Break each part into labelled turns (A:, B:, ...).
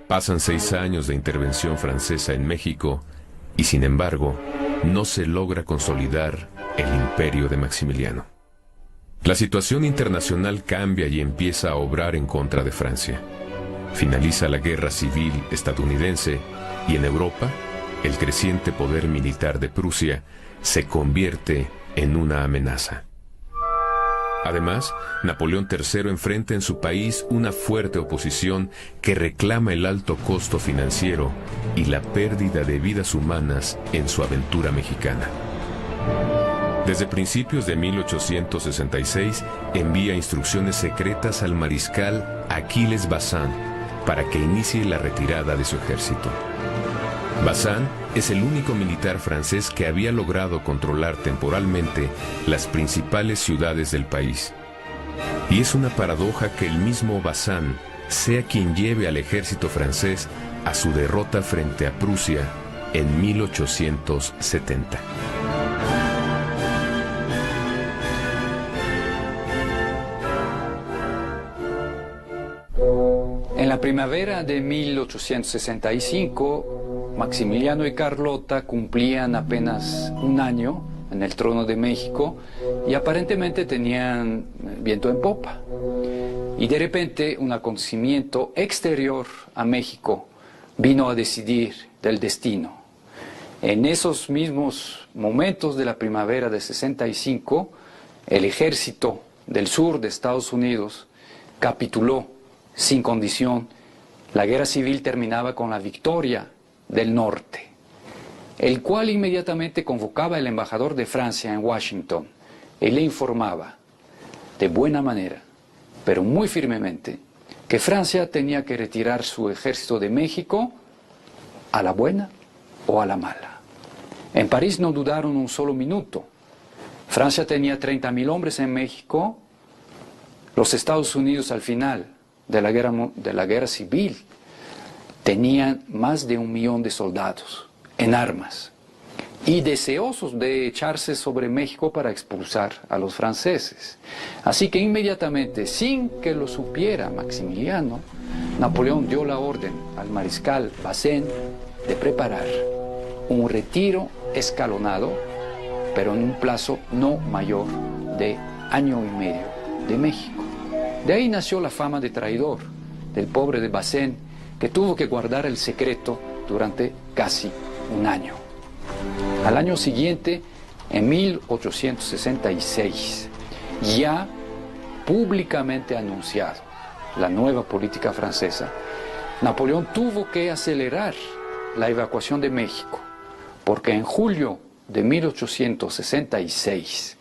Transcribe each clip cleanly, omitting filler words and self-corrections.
A: Pasan 6 años de intervención francesa en México y, sin embargo, no se logra consolidar el imperio de Maximiliano. La situación internacional cambia y empieza a obrar en contra de Francia. Finaliza la Guerra Civil estadounidense y en Europa, el creciente poder militar de Prusia se convierte en una amenaza. Además, Napoleón III enfrenta en su país una fuerte oposición que reclama el alto costo financiero y la pérdida de vidas humanas en su aventura mexicana. Desde principios de 1866 envía instrucciones secretas al mariscal Achilles Bazin para que inicie la retirada de su ejército. Bazin es el único militar francés que había logrado controlar temporalmente las principales ciudades del país. Y es una paradoja que el mismo Bazin sea quien lleve al ejército francés a su derrota frente a Prusia en 1870.
B: En la primavera de 1865, Maximiliano y Carlota cumplían apenas un año en el trono de México y aparentemente tenían viento en popa. Y de repente un acontecimiento exterior a México vino a decidir del destino. En esos mismos momentos de la primavera de 65, el ejército del sur de Estados Unidos capituló sin condición. La guerra civil terminaba con la victoria del norte, el cual inmediatamente convocaba al embajador de Francia en Washington y le informaba de buena manera, pero muy firmemente, que Francia tenía que retirar su ejército de México a la buena o a la mala. En París no dudaron un solo minuto. Francia tenía 30.000 hombres en México. Los Estados Unidos al final de la guerra civil tenían más de 1 millón de soldados en armas y deseosos de echarse sobre México para expulsar a los franceses. Así que inmediatamente, sin que lo supiera Maximiliano, Napoleón dio la orden al mariscal Bazin de preparar un retiro escalonado, pero en un plazo no mayor de 1 año y medio de México. De ahí nació la fama de traidor del pobre de Bazin, que tuvo que guardar el secreto durante casi 1 año. Al año siguiente, en 1866, ya públicamente anunciado la nueva política francesa, Napoleón tuvo que acelerar la evacuación de México, porque en julio de 1866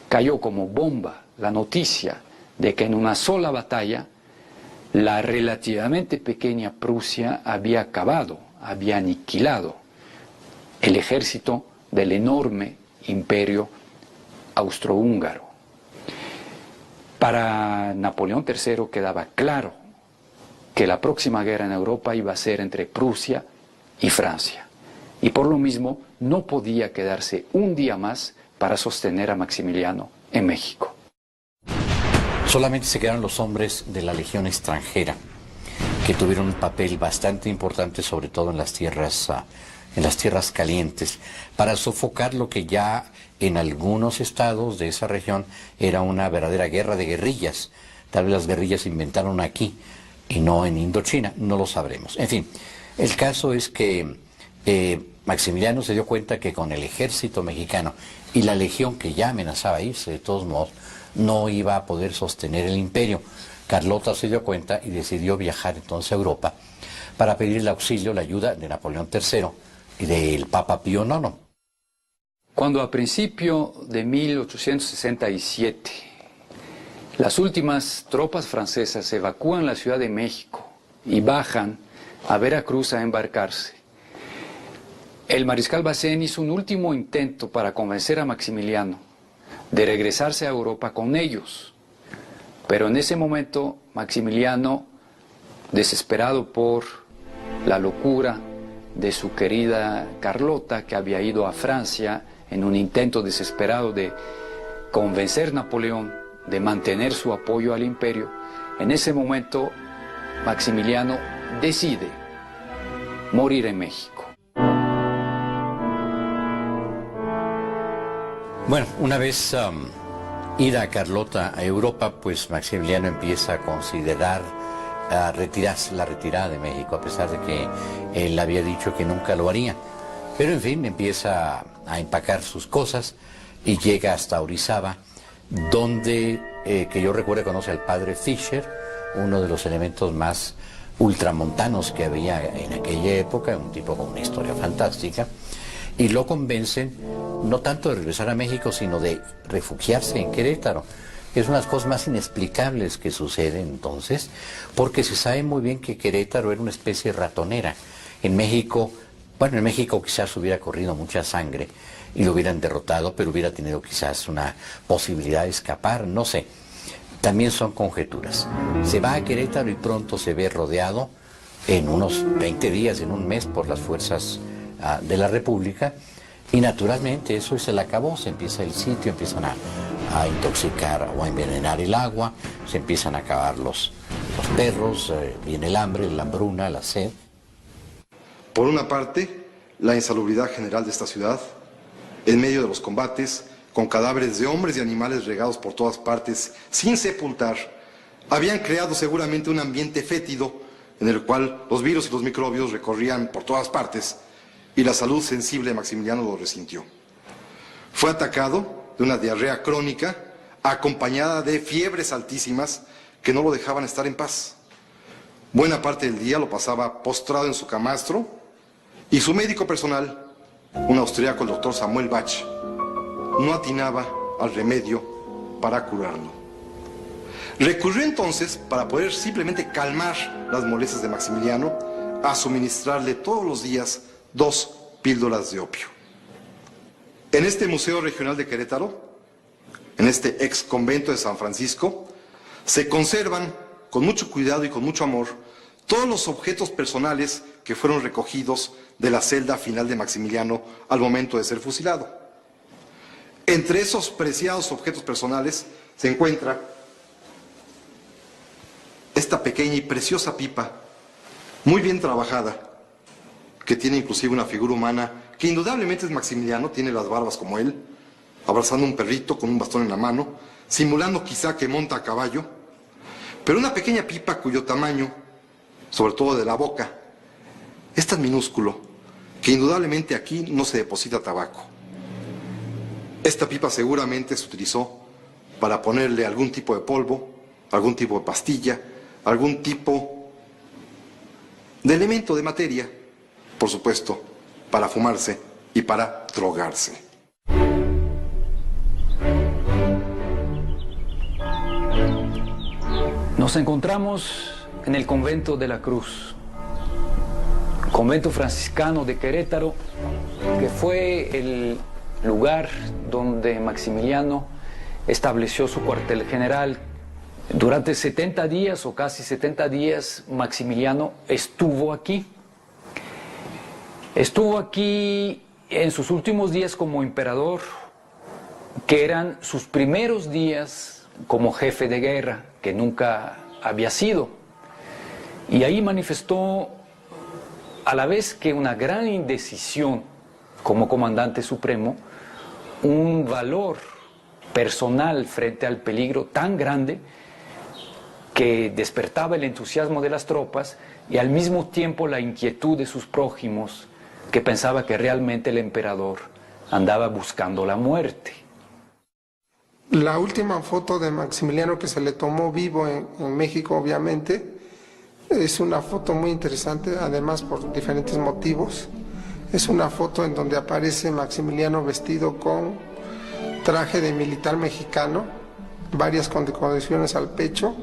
B: cayó como bomba la noticia de que en una sola batalla la relativamente pequeña Prusia había acabado, había aniquilado el ejército del enorme imperio austrohúngaro. Para Napoleón III quedaba claro que la próxima guerra en Europa iba a ser entre Prusia y Francia, y por lo mismo no podía quedarse un día más para sostener a Maximiliano en México.
C: Solamente se quedaron los hombres de la Legión extranjera, que tuvieron un papel bastante importante, sobre todo en las tierras calientes, para sofocar lo que ya en algunos estados de esa región era una verdadera guerra de guerrillas. Tal vez las guerrillas se inventaron aquí y no en Indochina, no lo sabremos. En fin, el caso es que Maximiliano se dio cuenta que con el ejército mexicano y la legión que ya amenazaba irse de todos modos, no iba a poder sostener el imperio. Carlota se dio cuenta y decidió viajar entonces a Europa para pedir el auxilio, la ayuda de Napoleón III y del Papa Pío IX.
B: Cuando a principio de 1867 las últimas tropas francesas evacúan la Ciudad de México y bajan a Veracruz a embarcarse, el mariscal Bazin hizo un último intento para convencer a Maximiliano de regresarse a Europa con ellos. Pero en ese momento Maximiliano, desesperado por la locura de su querida Carlota, que había ido a Francia en un intento desesperado de convencer a Napoleón de mantener su apoyo al imperio, en ese momento Maximiliano decide morir en México.
C: Bueno, una vez ida Carlota a Europa, pues Maximiliano empieza a considerar retirarse, la retirada de México, a pesar de que él había dicho que nunca lo haría. Pero en fin, empieza a empacar sus cosas y llega hasta Orizaba, donde, que yo recuerdo, conoce al padre Fisher, uno de los elementos más ultramontanos que había en aquella época, un tipo con una historia fantástica, y lo convencen no tanto de regresar a México, sino de refugiarse en Querétaro. Es una de las cosas más inexplicables que suceden entonces, porque se sabe muy bien que Querétaro era una especie de ratonera. En México, bueno, en México quizás hubiera corrido mucha sangre y lo hubieran derrotado, pero hubiera tenido quizás una posibilidad de escapar, no sé. También son conjeturas. Se va a Querétaro y pronto se ve rodeado en unos 20 días, en un mes, por las fuerzas de la República, y naturalmente eso es el acabose. Empieza el sitio, empiezan a intoxicar o a envenenar el agua, se empiezan a acabar los perros, viene el hambre, la hambruna, la sed.
D: Por una parte, la insalubridad general de esta ciudad, en medio de los combates, con cadáveres de hombres y animales regados por todas partes, sin sepultar, habían creado seguramente un ambiente fétido en el cual los virus y los microbios recorrían por todas partes, y la salud sensible de Maximiliano lo resintió. Fue atacado de una diarrea crónica, acompañada de fiebres altísimas que no lo dejaban estar en paz. Buena parte del día lo pasaba postrado en su camastro, y su médico personal, un austríaco, el doctor Samuel Bach, no atinaba al remedio para curarlo. Recurrió entonces, para poder simplemente calmar las molestias de Maximiliano, a suministrarle todos los días 2 píldoras de opio. En este Museo Regional de Querétaro, en este ex convento de San Francisco, se conservan con mucho cuidado y con mucho amor todos los objetos personales que fueron recogidos de la celda final de Maximiliano al momento de ser fusilado. Entre esos preciados objetos personales se encuentra esta pequeña y preciosa pipa, muy bien trabajada, que tiene inclusive una figura humana, que indudablemente es Maximiliano, tiene las barbas como él, abrazando a un perrito con un bastón en la mano, simulando quizá que monta a caballo, pero una pequeña pipa cuyo tamaño, sobre todo de la boca, es tan minúsculo que indudablemente aquí no se deposita tabaco. Esta pipa seguramente se utilizó para ponerle algún tipo de polvo, algún tipo de pastilla, algún tipo de elemento de materia, por supuesto, para fumarse y para drogarse.
B: Nos encontramos en el convento de la Cruz, convento franciscano de Querétaro, que fue el lugar donde Maximiliano estableció su cuartel general. Durante 70 días o casi 70 días, Maximiliano estuvo aquí. Estuvo aquí en sus últimos días como emperador, que eran sus primeros días como jefe de guerra, que nunca había sido. Y ahí manifestó, a la vez que una gran indecisión como comandante supremo, un valor personal frente al peligro tan grande que despertaba el entusiasmo de las tropas y al mismo tiempo la inquietud de sus prójimos, que pensaba que realmente el emperador andaba buscando la muerte.
E: La última foto de Maximiliano que se le tomó vivo en México, obviamente, es una foto muy interesante, además por diferentes motivos. Es una foto en donde aparece Maximiliano vestido con traje de militar mexicano, varias condecoraciones al pecho.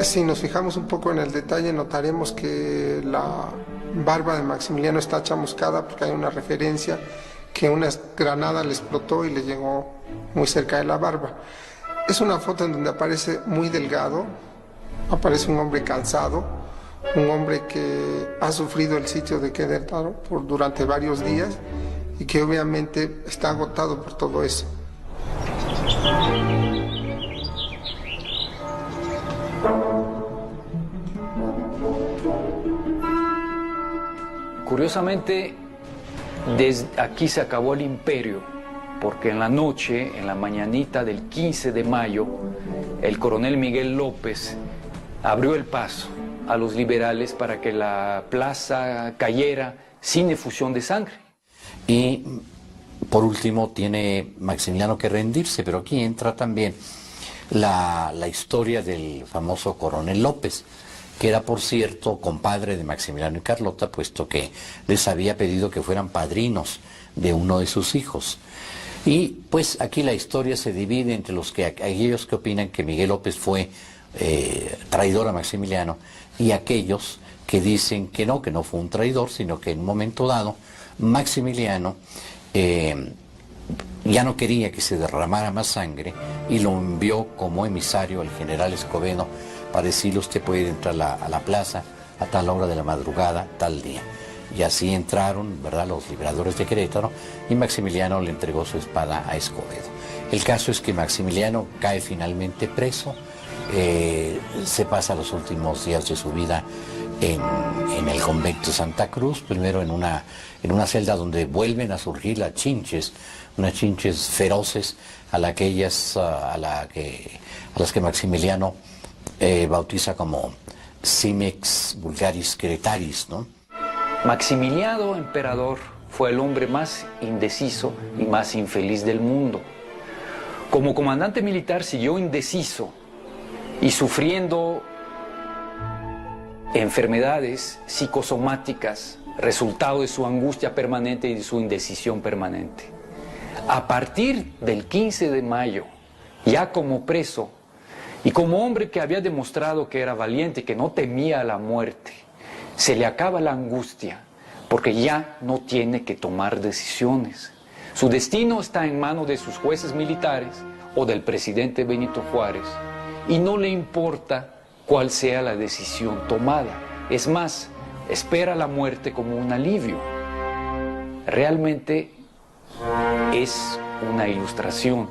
E: Si nos fijamos un poco en el detalle, notaremos que la barba de Maximiliano está chamuscada porque hay una referencia que una granada le explotó y le llegó muy cerca de la barba. Es una foto en donde aparece muy delgado, aparece un hombre cansado, un hombre que ha sufrido el sitio de Querétaro durante varios días y que obviamente está agotado por todo eso.
B: curiosamente, desde aquí se acabó el imperio, porque en la noche, en la mañanita del 15 de mayo, el coronel Miguel López abrió el paso a los liberales para que la plaza cayera sin efusión de sangre.
C: Y por último tiene Maximiliano que rendirse, pero aquí entra también la historia del famoso coronel López, que era, por cierto, compadre de Maximiliano y Carlota, puesto que les había pedido que fueran padrinos de uno de sus hijos. Y pues aquí la historia se divide entre aquellos que opinan que Miguel López fue traidor a Maximiliano y aquellos que dicen que no fue un traidor, sino que en un momento dado Maximiliano ya no quería que se derramara más sangre y lo envió como emisario al general Escobedo para decirle: usted puede entrar a la plaza a tal hora de la madrugada, tal día. Y así entraron, ¿verdad?, los liberadores de Querétaro, y Maximiliano le entregó su espada a Escobedo. El caso es que Maximiliano cae finalmente preso, se pasa los últimos días de su vida en el convento de Santa Cruz, primero en una celda donde vuelven a surgir las chinches, unas chinches feroces a las que Maximiliano bautiza como Cimex vulgaris queretaris, ¿no?
B: Maximiliano, emperador, fue el hombre más indeciso y más infeliz del mundo. Como comandante militar siguió indeciso y sufriendo enfermedades psicosomáticas, resultado de su angustia permanente y de su indecisión permanente. A partir del 15 de mayo, ya como preso y como hombre que había demostrado que era valiente y que no temía la muerte, se le acaba la angustia, porque ya no tiene que tomar decisiones. Su destino está en manos de sus jueces militares o del presidente Benito Juárez, y no le importa cuál sea la decisión tomada. Es más, espera la muerte como un alivio. Realmente es una ilustración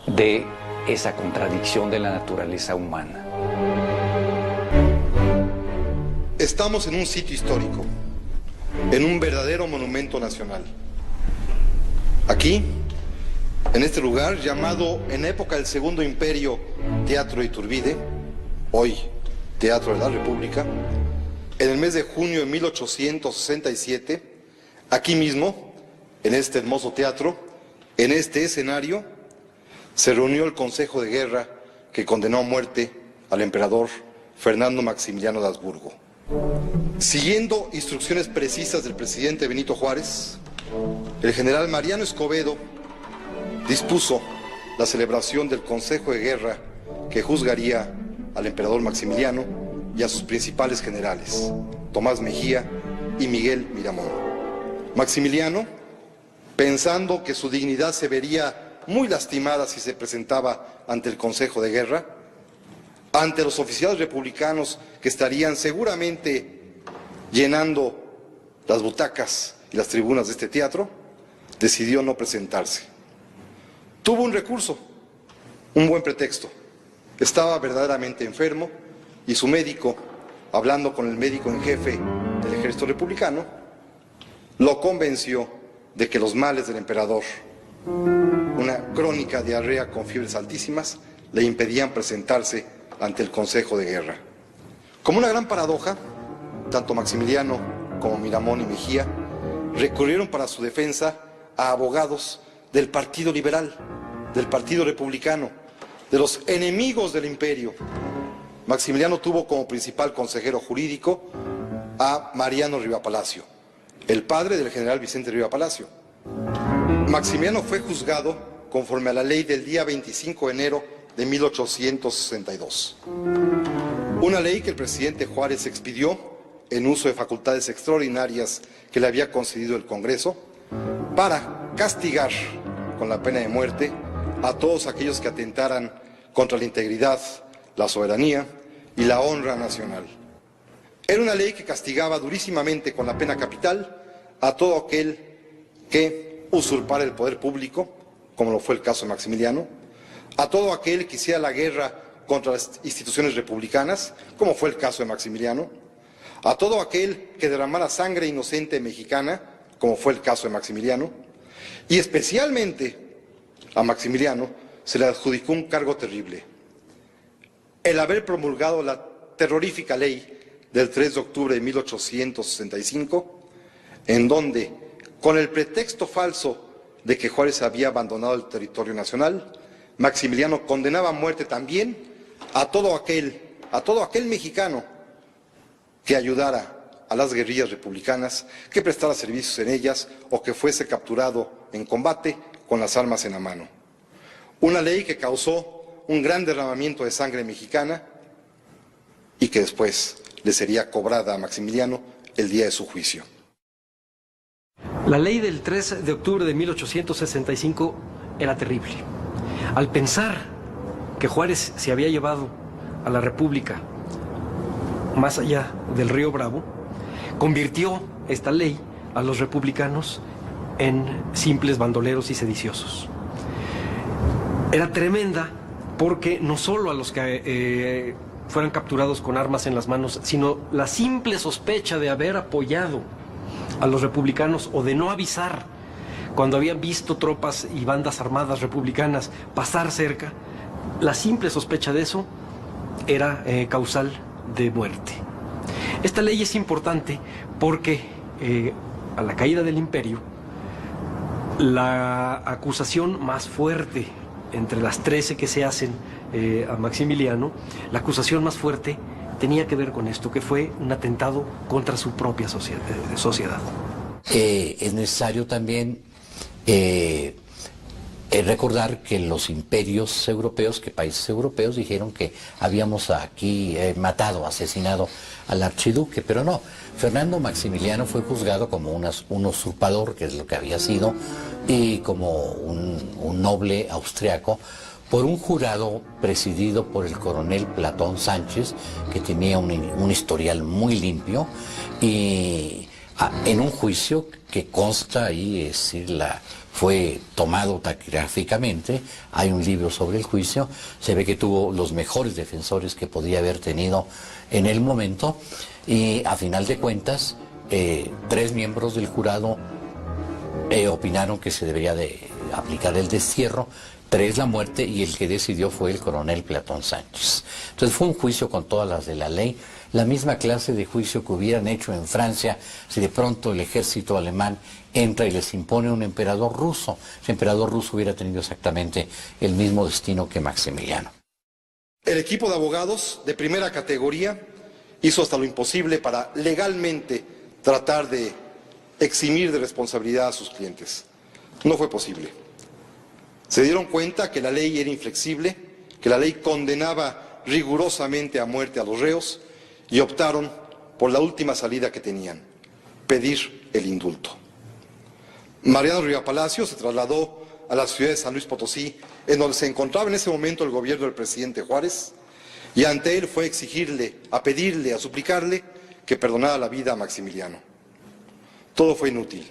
B: de esa contradicción de la naturaleza humana.
D: Estamos en un sitio histórico, en un verdadero monumento nacional. Aquí, en este lugar llamado en época del Segundo Imperio Teatro Iturbide, hoy Teatro de la República, en el mes de junio de 1867, aquí mismo, en este hermoso teatro, en este escenario, se reunió el Consejo de Guerra que condenó a muerte al emperador Fernando Maximiliano de Habsburgo. Siguiendo instrucciones precisas del presidente Benito Juárez, el general Mariano Escobedo dispuso la celebración del Consejo de Guerra que juzgaría al emperador Maximiliano y a sus principales generales, Tomás Mejía y Miguel Miramón. Maximiliano, pensando que su dignidad se vería muy lastimada si se presentaba ante el Consejo de Guerra, ante los oficiales republicanos que estarían seguramente llenando las butacas y las tribunas de este teatro, decidió no presentarse. Tuvo un recurso, un buen pretexto. Estaba verdaderamente enfermo y su médico, hablando con el médico en jefe del ejército republicano, lo convenció de que los males del emperador, una crónica diarrea con fiebres altísimas, le impedían presentarse ante el Consejo de Guerra. Como una gran paradoja, tanto Maximiliano como Miramón y Mejía recurrieron para su defensa a abogados del Partido Liberal, del Partido Republicano, de los enemigos del imperio. Maximiliano tuvo como principal consejero jurídico a Mariano Riva Palacio, el padre del general Vicente Riva Palacio. Maximiliano fue juzgado conforme a la ley del día 25 de enero de 1862. Una ley que el presidente Juárez expidió en uso de facultades extraordinarias que le había concedido el Congreso para castigar con la pena de muerte a todos aquellos que atentaran contra la integridad, la soberanía y la honra nacional. Era una ley que castigaba durísimamente con la pena capital a todo aquel que usurpara el poder público, como lo fue el caso de Maximiliano, a todo aquel que hiciera la guerra contra las instituciones republicanas, como fue el caso de Maximiliano, a todo aquel que derramara sangre inocente mexicana, como fue el caso de Maximiliano, y especialmente a Maximiliano se le adjudicó un cargo terrible: el haber promulgado la terrorífica ley del 3 de octubre de 1865, en donde, con el pretexto falso de que Juárez había abandonado el territorio nacional, Maximiliano condenaba a muerte también a todo aquel mexicano que ayudara a las guerrillas republicanas, que prestara servicios en ellas o que fuese capturado en combate con las armas en la mano. Una ley que causó un gran derramamiento de sangre mexicana y que después le sería cobrada a Maximiliano el día de su juicio.
F: La ley del 3 de octubre de 1865 era terrible. Al pensar que Juárez se había llevado a la República más allá del río Bravo, convirtió esta ley a los republicanos en simples bandoleros y sediciosos. Era tremenda porque no solo a los que fueran capturados con armas en las manos, sino la simple sospecha de haber apoyado a los republicanos o de no avisar cuando habían visto tropas y bandas armadas republicanas pasar cerca, la simple sospecha de eso era causal de muerte. Esta ley es importante porque a la caída del imperio, la acusación más fuerte entre las 13 que se hacen a Maximiliano, la acusación más fuerte tenía que ver con esto, que fue un atentado contra su propia sociedad.
C: Es necesario también recordar que los imperios europeos, que países europeos dijeron que habíamos aquí matado, asesinado al archiduque, pero no. Fernando Maximiliano fue juzgado como un usurpador, que es lo que había sido, y como un noble austriaco, por un jurado presidido por el coronel Platón Sánchez, que tenía un historial muy limpio, y en un juicio que consta ahí, es decir, fue tomado taquigráficamente, hay un libro sobre el juicio, se ve que tuvo los mejores defensores que podía haber tenido en el momento, y a final de cuentas, 3 miembros del jurado opinaron que se debería de aplicar el destierro, 3 la muerte, y el que decidió fue el coronel Platón Sánchez. Entonces fue un juicio con todas las de la ley, la misma clase de juicio que hubieran hecho en Francia si de pronto el ejército alemán entra y les impone un emperador ruso. Ese emperador ruso hubiera tenido exactamente el mismo destino que Maximiliano.
D: El equipo de abogados de primera categoría hizo hasta lo imposible para legalmente tratar de eximir de responsabilidad a sus clientes. No fue posible. Se dieron cuenta que la ley era inflexible, que la ley condenaba rigurosamente a muerte a los reos, y optaron por la última salida que tenían: pedir el indulto. Mariano Riva Palacio se trasladó a la ciudad de San Luis Potosí, en donde se encontraba en ese momento el gobierno del presidente Juárez, y ante él fue a exigirle, a pedirle, a suplicarle que perdonara la vida a Maximiliano. Todo fue inútil.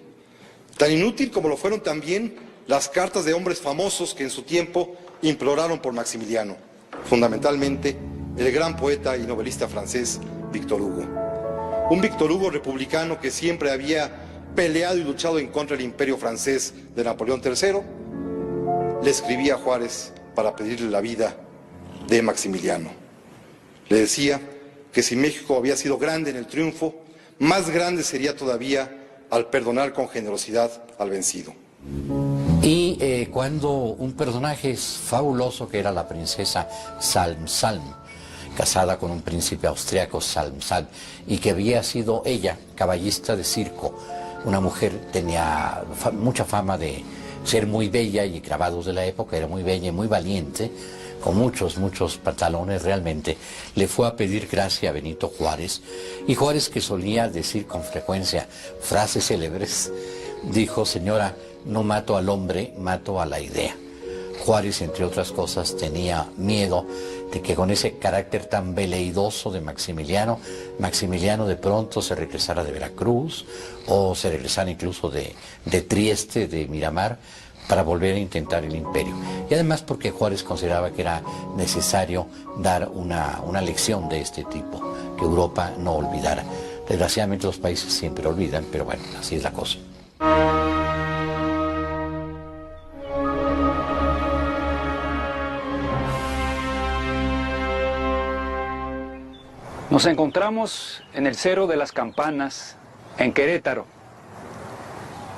D: Tan inútil como lo fueron también las cartas de hombres famosos que en su tiempo imploraron por Maximiliano, fundamentalmente el gran poeta y novelista francés Victor Hugo. Un Victor Hugo republicano que siempre había peleado y luchado en contra del imperio francés de Napoleón III, le escribía a Juárez para pedirle la vida de Maximiliano. Le decía que si México había sido grande en el triunfo, más grande sería todavía al perdonar con generosidad al vencido.
C: Y cuando un personaje fabuloso, que era la princesa Salm-Salm, casada con un príncipe austriaco, Salm-Salm, y que había sido ella caballista de circo, una mujer, tenía mucha fama de ser muy bella, y grabados de la época, era muy bella y muy valiente, con muchos pantalones realmente, le fue a pedir gracia a Benito Juárez, y Juárez, que solía decir con frecuencia frases célebres, dijo: señora, no mato al hombre, mato a la idea. Juárez, entre otras cosas, tenía miedo de que con ese carácter tan veleidoso de Maximiliano de pronto se regresara de Veracruz, o se regresara incluso de Trieste, de Miramar, para volver a intentar el imperio. Y además porque Juárez consideraba que era necesario dar una lección de este tipo, que Europa no olvidara. Desgraciadamente los países siempre olvidan, pero bueno, así es la cosa.
B: Nos encontramos en el Cerro de las Campanas, en Querétaro.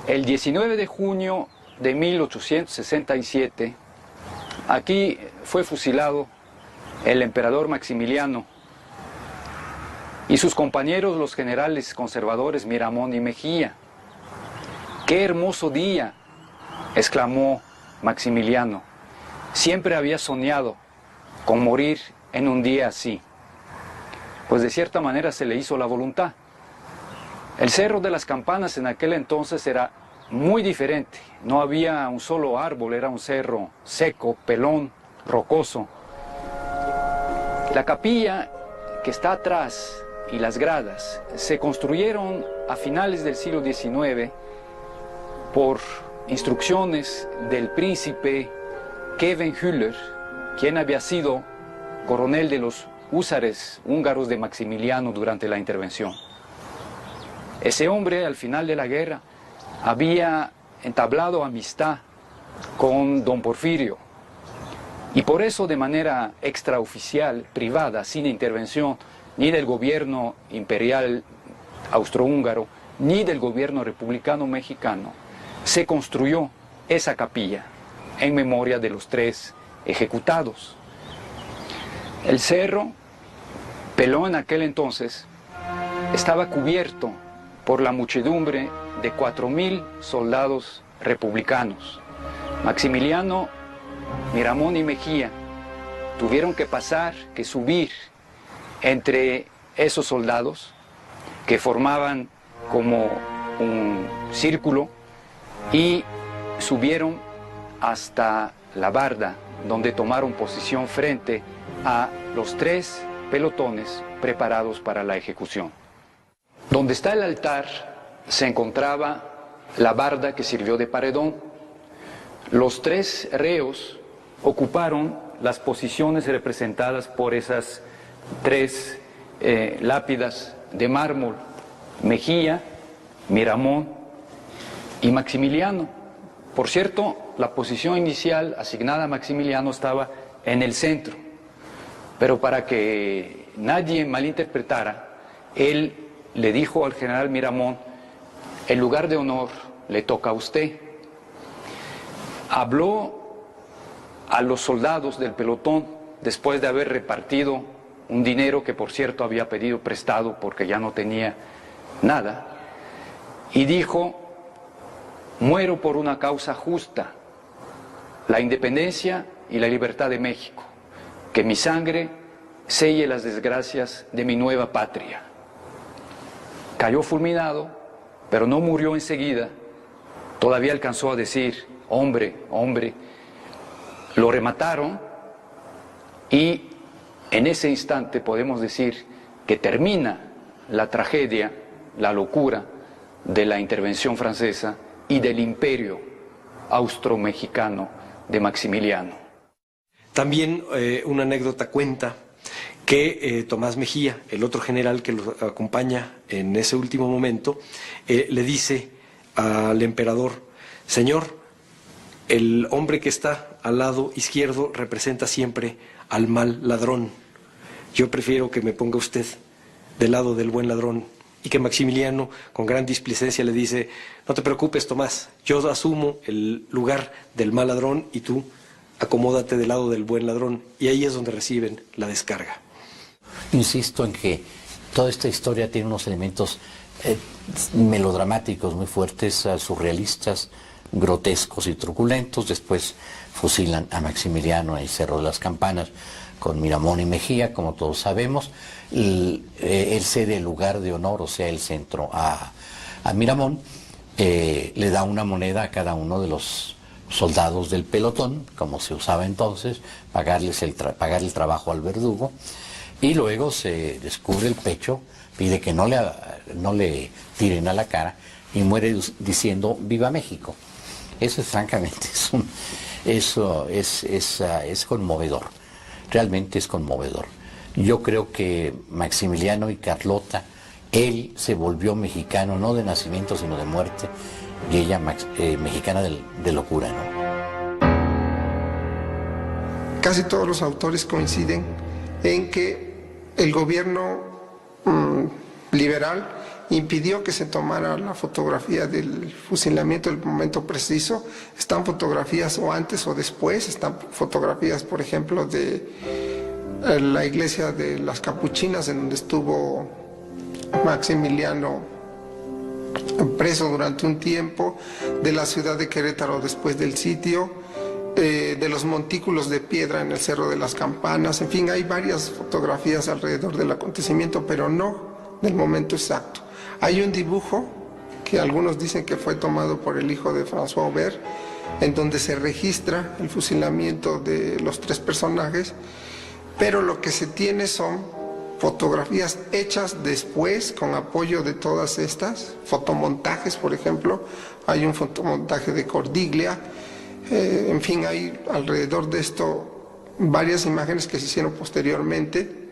B: El 19 de junio de 1867, aquí fue fusilado el emperador Maximiliano y sus compañeros, los generales conservadores Miramón y Mejía. ¡Qué hermoso día!, exclamó Maximiliano. Siempre había soñado con morir en un día así. Pues de cierta manera se le hizo la voluntad. El Cerro de las Campanas en aquel entonces era muy diferente. No había un solo árbol, era un cerro seco, pelón, rocoso. La capilla que está atrás y las gradas se construyeron a finales del siglo XIX por instrucciones del príncipe Kevin Hüller, quien había sido coronel de los húsares húngaros de Maximiliano durante la intervención. Ese hombre, al final de la guerra, había entablado amistad con don Porfirio, y por eso, de manera extraoficial, privada, sin intervención ni del gobierno imperial austrohúngaro ni del gobierno republicano mexicano, se construyó esa capilla en memoria de los 3 ejecutados. El cerro, pelón en aquel entonces, estaba cubierto por la muchedumbre de 4.000 soldados republicanos. Maximiliano, Miramón y Mejía tuvieron que subir entre esos soldados que formaban como un círculo y subieron hasta la barda, donde tomaron posición frente a los 3 pelotones preparados para la ejecución. Donde está el altar se encontraba la barda que sirvió de paredón. Los 3 reos ocuparon las posiciones representadas por esas 3 lápidas de mármol: Mejía, Miramón y Maximiliano. Por cierto, la posición inicial asignada a Maximiliano estaba en el centro, pero para que nadie malinterpretara, él le dijo al general Miramón: el lugar de honor le toca a usted. Habló a los soldados del pelotón después de haber repartido un dinero que, por cierto, había pedido prestado porque ya no tenía nada, y dijo: muero por una causa justa, la independencia y la libertad de México, que mi sangre selle las desgracias de mi nueva patria. Cayó fulminado, pero no murió enseguida. Todavía alcanzó a decir: hombre, hombre. Lo remataron y en ese instante podemos decir que termina la tragedia, la locura de la intervención francesa y del imperio austro-mexicano de Maximiliano.
F: También una anécdota cuenta que Tomás Mejía, el otro general que lo acompaña en ese último momento, le dice al emperador: señor, el hombre que está al lado izquierdo representa siempre al mal ladrón. Yo prefiero que me ponga usted del lado del buen ladrón. Y que Maximiliano, con gran displicencia, le dice: no te preocupes, Tomás, yo asumo el lugar del mal ladrón y tú acomódate del lado del buen ladrón. Y ahí es donde reciben la descarga.
C: Insisto en que toda esta historia tiene unos elementos melodramáticos muy fuertes, surrealistas, grotescos y truculentos. Después fusilan a Maximiliano en el Cerro de las Campanas con Miramón y Mejía, como todos sabemos. Él cede el lugar de honor, o sea, el centro, a Miramón. Le da una moneda a cada uno de los soldados del pelotón, como se usaba entonces, pagar el trabajo al verdugo, y luego se descubre el pecho, pide que no le tiren a la cara, y muere diciendo: ¡Viva México! Eso francamente es conmovedor, realmente es conmovedor. Yo creo que Maximiliano y Carlota Él se volvió mexicano, no de nacimiento, sino de muerte, y ella mexicana de locura, ¿no?
E: Casi todos los autores coinciden en que el gobierno liberal impidió que se tomara la fotografía del fusilamiento del momento preciso. Están fotografías o antes o después, están fotografías, por ejemplo, de la iglesia de las Capuchinas, en donde estuvo Maximiliano preso durante un tiempo, de la ciudad de Querétaro después del sitio, de los montículos de piedra en el Cerro de las Campanas. En fin, hay varias fotografías alrededor del acontecimiento, pero no del momento exacto. Hay un dibujo que algunos dicen que fue tomado por el hijo de François Aubert, en donde se registra el fusilamiento de los 3 personajes, pero lo que se tiene son fotografías hechas después con apoyo de todas estas, fotomontajes, por ejemplo. Hay un fotomontaje de Cordiglia. En fin, hay alrededor de esto varias imágenes que se hicieron posteriormente.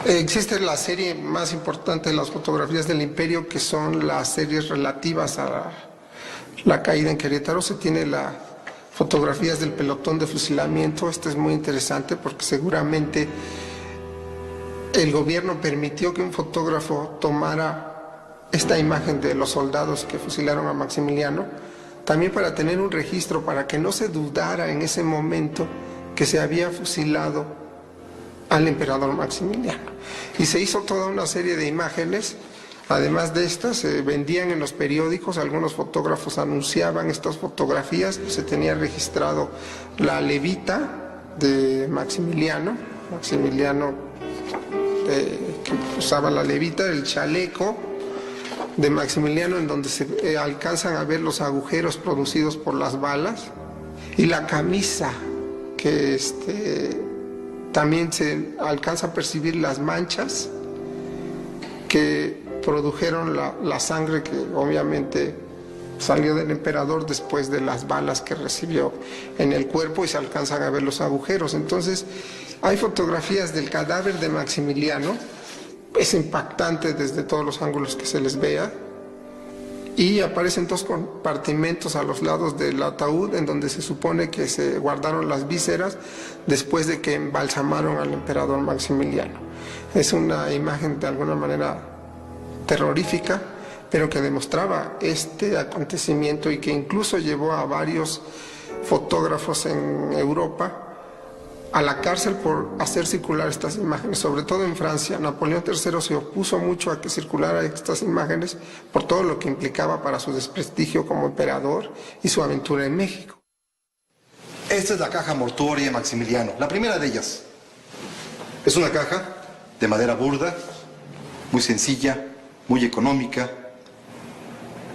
E: Existe la serie más importante de las fotografías del Imperio, que son las series relativas a la caída en Querétaro. Se tiene las fotografías del pelotón de fusilamiento. Esto es muy interesante porque seguramente el gobierno permitió que un fotógrafo tomara esta imagen de los soldados que fusilaron a Maximiliano, también para tener un registro, para que no se dudara en ese momento que se había fusilado al emperador Maximiliano. Y se hizo toda una serie de imágenes. Además de estas, se vendían en los periódicos, algunos fotógrafos anunciaban estas fotografías. Se tenía registrado la levita de Maximiliano, que usaba la levita, el chaleco de Maximiliano, en donde se alcanzan a ver los agujeros producidos por las balas, y la camisa, que también se alcanza a percibir las manchas que produjeron la sangre que obviamente salió del emperador después de las balas que recibió en el cuerpo, y se alcanzan a ver los agujeros. Entonces hay fotografías del cadáver de Maximiliano. Es impactante desde todos los ángulos que se les vea, y aparecen 2 compartimentos a los lados del ataúd en donde se supone que se guardaron las vísceras después de que embalsamaron al emperador Maximiliano. Es una imagen de alguna manera terrorífica, pero que demostraba este acontecimiento y que incluso llevó a varios fotógrafos en Europa a la cárcel por hacer circular estas imágenes, sobre todo en Francia. Napoleón III se opuso mucho a que circulara estas imágenes por todo lo que implicaba para su desprestigio como emperador y su aventura en México.
D: Esta es la caja mortuoria de Maximiliano, la primera de ellas. Es una caja de madera burda, muy sencilla, muy económica,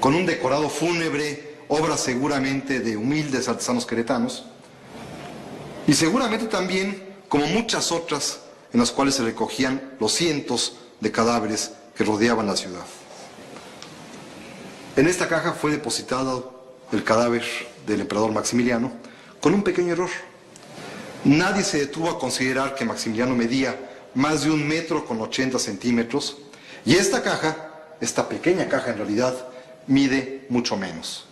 D: con un decorado fúnebre, obra seguramente de humildes artesanos queretanos, y seguramente también como muchas otras en las cuales se recogían los cientos de cadáveres que rodeaban la ciudad. En esta caja fue depositado el cadáver del emperador Maximiliano con un pequeño error. Nadie se detuvo a considerar que Maximiliano medía más de 1,80 m, y esta caja, esta pequeña caja en realidad, mide mucho menos.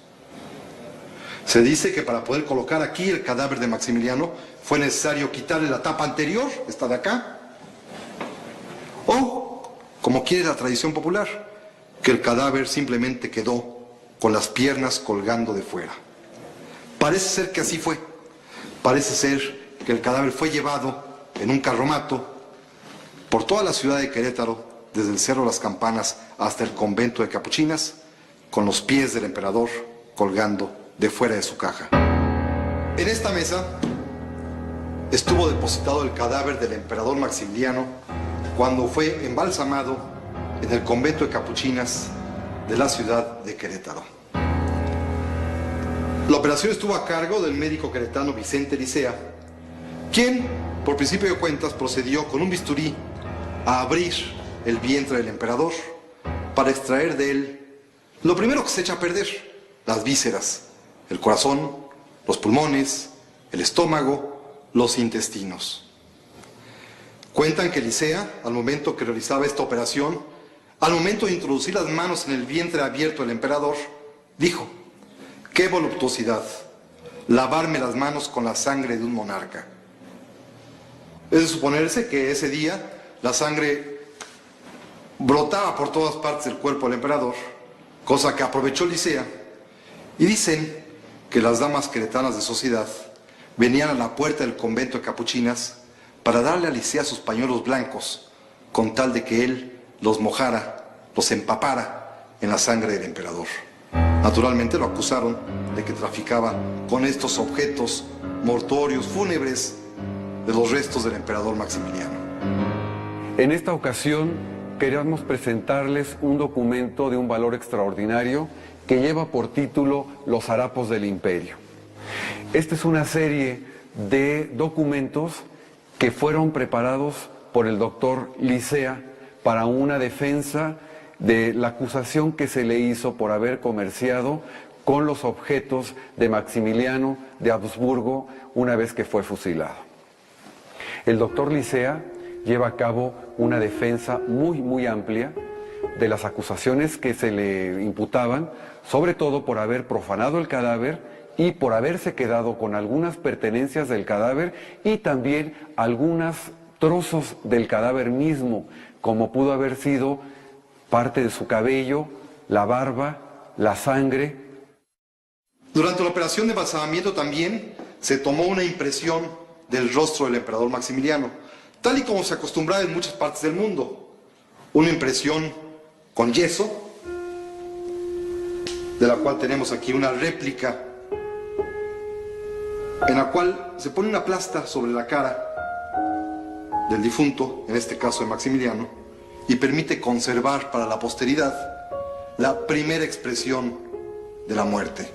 D: Se dice que para poder colocar aquí el cadáver de Maximiliano fue necesario quitarle la tapa anterior, esta de acá, o, como quiere la tradición popular, que el cadáver simplemente quedó con las piernas colgando de fuera. Parece ser que así fue. Parece ser que el cadáver fue llevado en un carromato por toda la ciudad de Querétaro, desde el Cerro de las Campanas hasta el convento de Capuchinas, con los pies del emperador colgando de fuera de su caja. En esta mesa estuvo depositado el cadáver del emperador Maximiliano cuando fue embalsamado en el convento de Capuchinas de la ciudad de Querétaro. La operación estuvo a cargo del médico queretano Vicente Licea, quien, por principio de cuentas, procedió con un bisturí a abrir el vientre del emperador para extraer de él lo primero que se echa a perder: las vísceras, el corazón, los pulmones, el estómago, los intestinos. Cuentan que Licea, al momento que realizaba esta operación, al momento de introducir las manos en el vientre abierto del emperador, dijo: ¡qué voluptuosidad! Lavarme las manos con la sangre de un monarca. Es de suponerse que ese día la sangre brotaba por todas partes del cuerpo del emperador, cosa que aprovechó Licea, y dicen que las damas queretanas de sociedad venían a la puerta del convento de capuchinas para darle a Licea sus pañuelos blancos, con tal de que él los mojara, los empapara en la sangre del emperador. Naturalmente lo acusaron de que traficaba con estos objetos mortuorios, fúnebres, de los restos del emperador Maximiliano.
G: En esta ocasión queríamos presentarles un documento de un valor extraordinario que lleva por título Los harapos del imperio. Esta es una serie de documentos que fueron preparados por el doctor Licea para una defensa de la acusación que se le hizo por haber comerciado con los objetos de Maximiliano de Habsburgo una vez que fue fusilado. El doctor Licea lleva a cabo una defensa muy amplia de las acusaciones que se le imputaban, sobre todo por haber profanado el cadáver y por haberse quedado con algunas pertenencias del cadáver y también algunos trozos del cadáver mismo, como pudo haber sido parte de su cabello, la barba, la sangre.
D: Durante la operación de embalsamamiento también se tomó una impresión del rostro del emperador Maximiliano, tal y como se acostumbraba en muchas partes del mundo. Una impresión con yeso, de la cual tenemos aquí una réplica, en la cual se pone una plasta sobre la cara del difunto, en este caso de Maximiliano, y permite conservar para la posteridad la primera expresión de la muerte.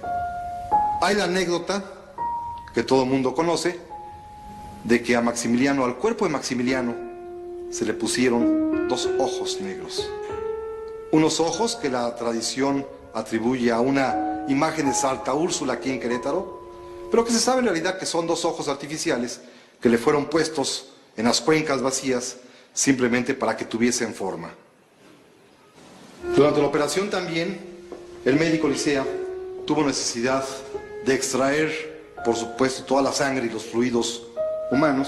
D: Hay la anécdota que todo el mundo conoce de que a Maximiliano, al cuerpo de Maximiliano, se le pusieron 2 ojos negros. Unos ojos que la tradición atribuye a una imagen de Santa Úrsula aquí en Querétaro, pero que se sabe en realidad que son 2 ojos artificiales que le fueron puestos en las cuencas vacías simplemente para que tuviesen forma. Durante la operación también, el médico Licea tuvo necesidad de extraer, por supuesto, toda la sangre y los fluidos humanos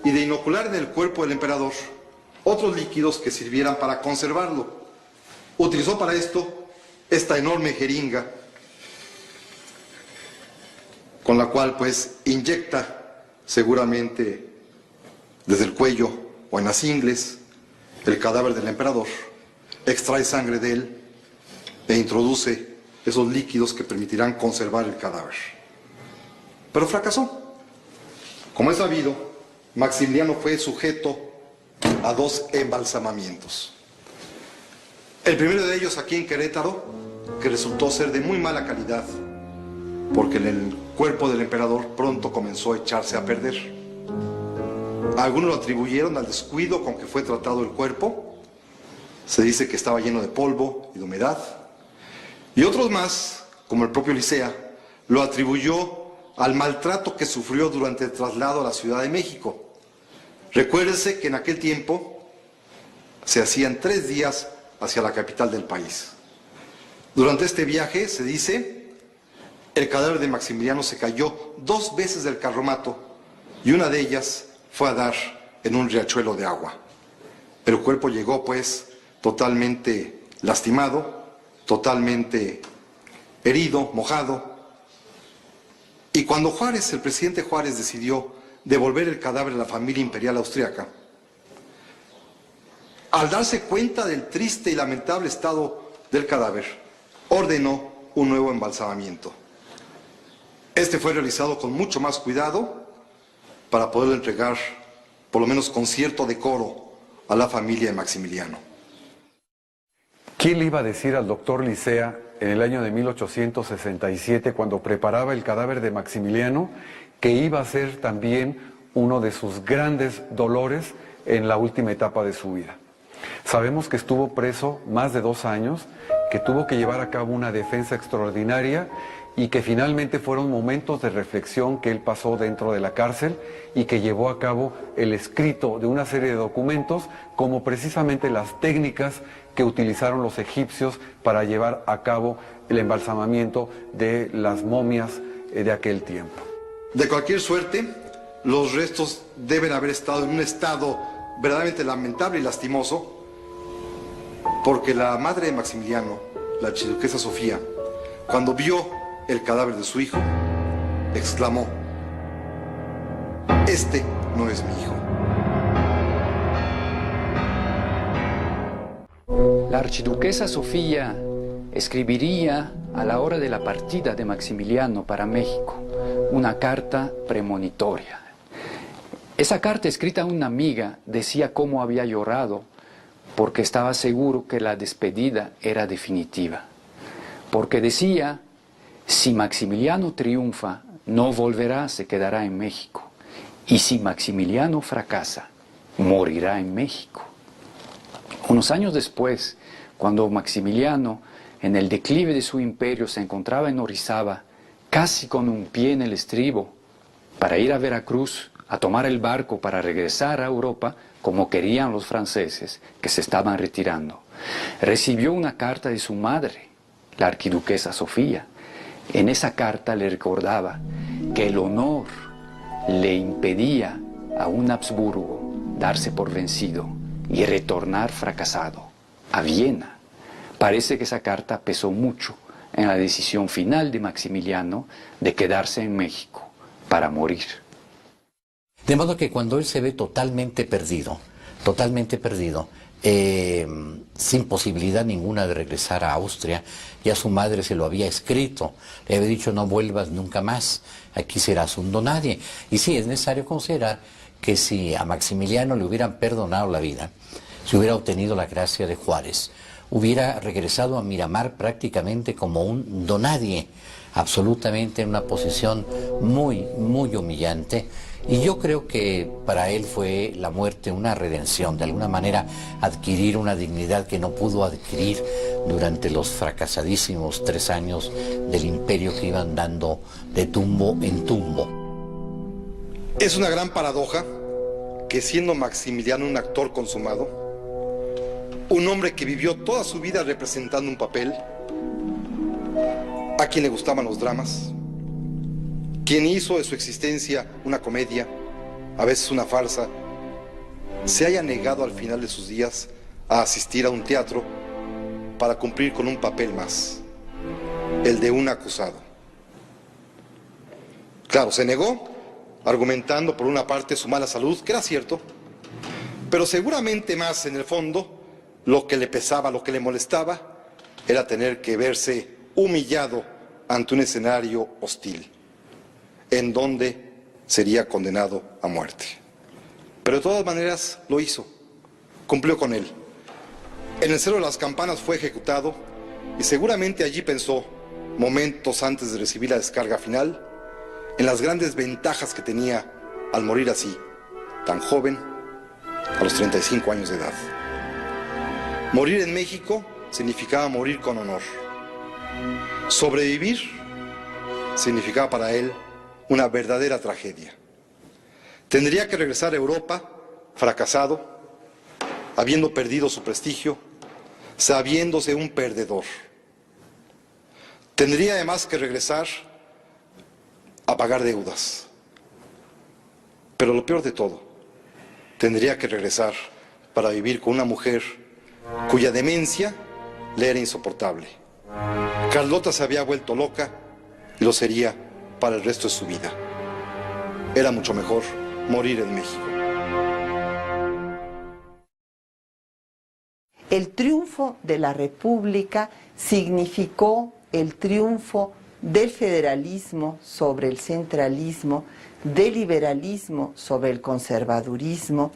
D: y de inocular en el cuerpo del emperador otros líquidos que sirvieran para conservarlo. Utilizó para esto esta enorme jeringa con la cual pues inyecta seguramente desde el cuello o en las ingles el cadáver del emperador, extrae sangre de él e introduce esos líquidos que permitirán conservar el cadáver. Pero fracasó. Como es sabido, Maximiliano fue sujeto a 2 embalsamamientos. El primero de ellos aquí en Querétaro, que resultó ser de muy mala calidad, porque el cuerpo del emperador pronto comenzó a echarse a perder. Algunos lo atribuyeron al descuido con que fue tratado el cuerpo. Se dice que estaba lleno de polvo y de humedad. Y otros más, como el propio Licea, lo atribuyó al maltrato que sufrió durante el traslado a la Ciudad de México. Recuérdese que en aquel tiempo se hacían 3 días hacia la capital del país. Durante este viaje, se dice, el cadáver de Maximiliano se cayó 2 veces del carromato y una de ellas fue a dar en un riachuelo de agua. El cuerpo llegó pues totalmente lastimado, totalmente herido, mojado. Y cuando Juárez, el presidente Juárez, decidió devolver el cadáver a la familia imperial austriaca, al darse cuenta del triste y lamentable estado del cadáver, ordenó un nuevo embalsamamiento. Este fue realizado con mucho más cuidado para poderlo entregar, por lo menos con cierto decoro, a la familia de Maximiliano.
G: ¿Quién le iba a decir al doctor Licea en el año de 1867, cuando preparaba el cadáver de Maximiliano, que iba a ser también uno de sus grandes dolores en la última etapa de su vida? Sabemos que estuvo preso más de 2 años, que tuvo que llevar a cabo una defensa extraordinaria y que finalmente fueron momentos de reflexión que él pasó dentro de la cárcel y que llevó a cabo el escrito de una serie de documentos como precisamente las técnicas que utilizaron los egipcios para llevar a cabo el embalsamamiento de las momias de aquel tiempo.
D: De cualquier suerte, los restos deben haber estado en un estado verdaderamente lamentable y lastimoso, porque la madre de Maximiliano, la archiduquesa Sofía, cuando vio el cadáver de su hijo, exclamó: "Este no es mi hijo".
B: La archiduquesa Sofía escribiría a la hora de la partida de Maximiliano para México una carta premonitoria. Esa carta, escrita a una amiga, decía cómo había llorado porque estaba seguro que la despedida era definitiva. Porque decía: si Maximiliano triunfa, no volverá, se quedará en México. Y si Maximiliano fracasa, morirá en México. Unos años después, cuando Maximiliano, en el declive de su imperio, se encontraba en Orizaba, casi con un pie en el estribo, para ir a Veracruz, a tomar el barco para regresar a Europa, como querían los franceses, que se estaban retirando, recibió una carta de su madre, la archiduquesa Sofía. En esa carta le recordaba que el honor le impedía a un Habsburgo darse por vencido y retornar fracasado a Viena. Parece que esa carta pesó mucho en la decisión final de Maximiliano de quedarse en México para morir.
C: De modo que cuando él se ve totalmente perdido, sin posibilidad ninguna de regresar a Austria, ya su madre se lo había escrito, le había dicho: no vuelvas nunca más, aquí serás un donadie. Y sí, es necesario considerar que si a Maximiliano le hubieran perdonado la vida, si hubiera obtenido la gracia de Juárez, hubiera regresado a Miramar prácticamente como un donadie, absolutamente en una posición muy, muy humillante. Y yo creo que para él fue la muerte una redención, de alguna manera adquirir una dignidad que no pudo adquirir durante los fracasadísimos 3 años del imperio que iban dando de tumbo en tumbo.
D: Es una gran paradoja que, siendo Maximiliano un actor consumado, un hombre que vivió toda su vida representando un papel, a quien le gustaban los dramas, quien hizo de su existencia una comedia, a veces una farsa, se haya negado al final de sus días a asistir a un teatro para cumplir con un papel más, el de un acusado. Claro, se negó, argumentando por una parte su mala salud, que era cierto, pero seguramente más en el fondo lo que le pesaba, lo que le molestaba, era tener que verse humillado ante un escenario hostil, en donde sería condenado a muerte. Pero de todas maneras lo hizo, cumplió con él. En el Cerro de las Campanas fue ejecutado y seguramente allí pensó, momentos antes de recibir la descarga final, en las grandes ventajas que tenía al morir así, tan joven, a los 35 años de edad. Morir en México significaba morir con honor. Sobrevivir significaba para él una verdadera tragedia. Tendría que regresar a Europa fracasado, habiendo perdido su prestigio, sabiéndose un perdedor. Tendría además que regresar a pagar deudas. Pero lo peor de todo, tendría que regresar para vivir con una mujer cuya demencia le era insoportable. Carlota se había vuelto loca y lo sería para el resto de su vida. Era mucho mejor morir en México.
H: El triunfo de la República significó el triunfo del federalismo sobre el centralismo, del liberalismo sobre el conservadurismo,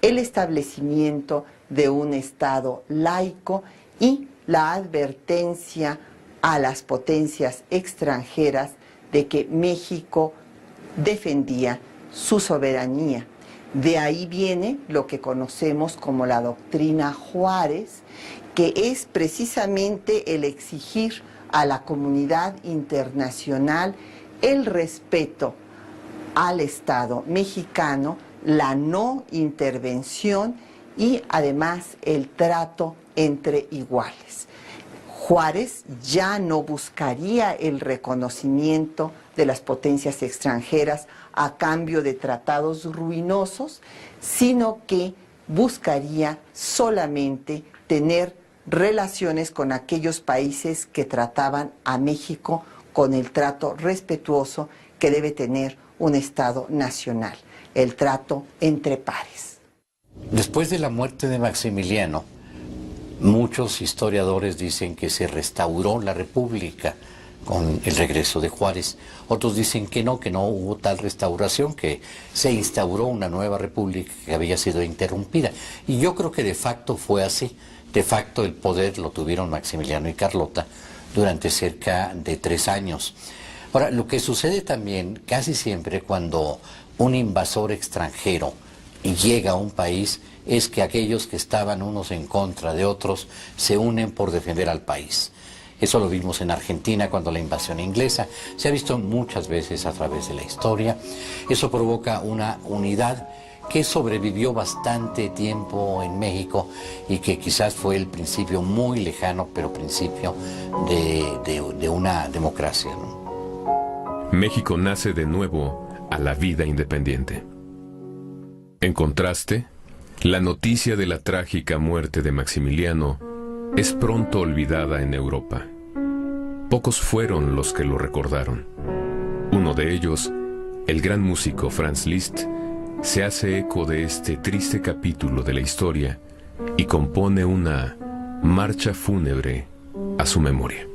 H: el establecimiento de un Estado laico y la advertencia a las potencias extranjeras de que México defendía su soberanía. De ahí viene lo que conocemos como la doctrina Juárez, que es precisamente el exigir a la comunidad internacional el respeto al Estado mexicano, la no intervención y además el trato entre iguales. Juárez ya no buscaría el reconocimiento de las potencias extranjeras a cambio de tratados ruinosos, sino que buscaría solamente tener relaciones con aquellos países que trataban a México con el trato respetuoso que debe tener un Estado nacional, el trato entre pares.
C: Después de la muerte de Maximiliano, muchos historiadores dicen que se restauró la República con el regreso de Juárez. Otros dicen que no hubo tal restauración, que se instauró una nueva república que había sido interrumpida. Y yo creo que de facto fue así. De facto el poder lo tuvieron Maximiliano y Carlota durante cerca de 3 años. Ahora, lo que sucede también casi siempre cuando un invasor extranjero llega a un país es que aquellos que estaban unos en contra de otros se unen por defender al país. Eso lo vimos en Argentina cuando la invasión inglesa, se ha visto muchas veces a través de la historia. Eso provoca una unidad que sobrevivió bastante tiempo en México y que quizás fue el principio muy lejano, pero principio de una democracia, ¿no?
A: México nace de nuevo a la vida independiente. En contraste, la noticia de la trágica muerte de Maximiliano es pronto olvidada en Europa. Pocos fueron los que lo recordaron. Uno de ellos, el gran músico Franz Liszt, se hace eco de este triste capítulo de la historia y compone una marcha fúnebre a su memoria.